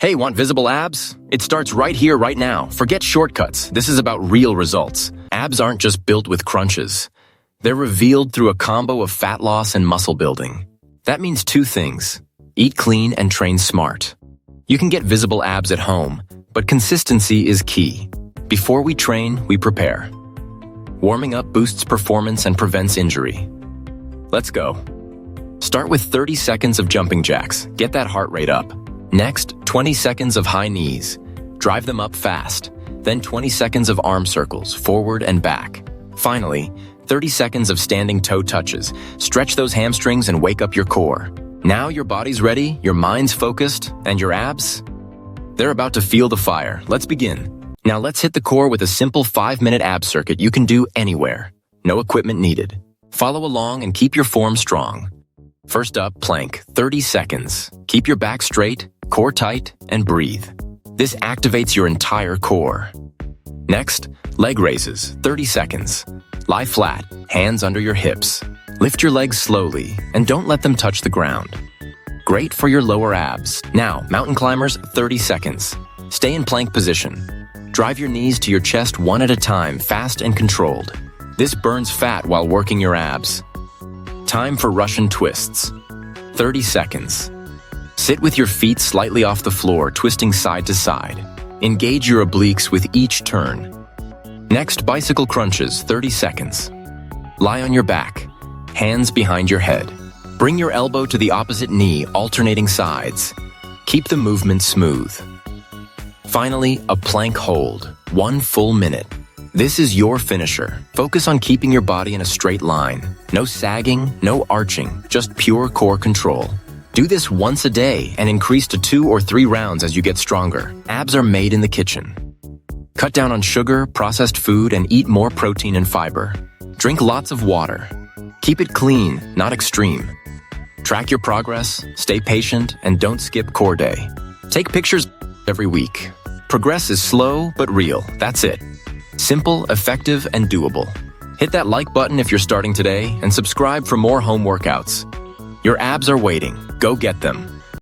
Hey, want visible abs? It starts right here, right now. Forget shortcuts. This is about real results. Abs aren't just built with crunches. They're revealed through a combo of fat loss and muscle building. That means two things. Eat clean and train smart. You can get visible abs at home, but consistency is key. Before we train, we prepare. Warming up boosts performance and prevents injury. Let's go. Start with 30 seconds of jumping jacks. Get that heart rate up. Next, 20 seconds of high knees. Drive them up fast. Then 20 seconds of arm circles, forward and back. Finally, 30 seconds of standing toe touches. Stretch those hamstrings and wake up your core. Now your body's ready, your mind's focused, and your abs? They're about to feel the fire. Let's begin. Now let's hit the core with a simple 5-minute ab circuit you can do anywhere. No equipment needed. Follow along and keep your form strong. First up, plank, 30 seconds. Keep your back straight, core tight, and breathe. This activates your entire core. Next, leg raises, 30 seconds. Lie flat, hands under your hips. Lift your legs slowly, and don't let them touch the ground. Great for your lower abs. Now, mountain climbers, 30 seconds. Stay in plank position. Drive your knees to your chest one at a time, fast and controlled. This burns fat while working your abs. Time for Russian twists. 30 seconds. Sit with your feet slightly off the floor, twisting side to side. Engage your obliques with each turn. Next, bicycle crunches, 30 seconds. Lie on your back, hands behind your head. Bring your elbow to the opposite knee, alternating sides. Keep the movement smooth. Finally, a plank hold, 1 full minute. This is your finisher. Focus on keeping your body in a straight line. No sagging, no arching, just pure core control. Do this once a day and increase to 2 or 3 rounds as you get stronger. Abs are made in the kitchen. Cut down on sugar, processed food, and eat more protein and fiber. Drink lots of water. Keep it clean, not extreme. Track your progress, stay patient, and don't skip core day. Take pictures every week. Progress is slow but real, that's it. Simple, effective, and doable. Hit that like button if you're starting today and subscribe for more home workouts. Your abs are waiting. Go get them.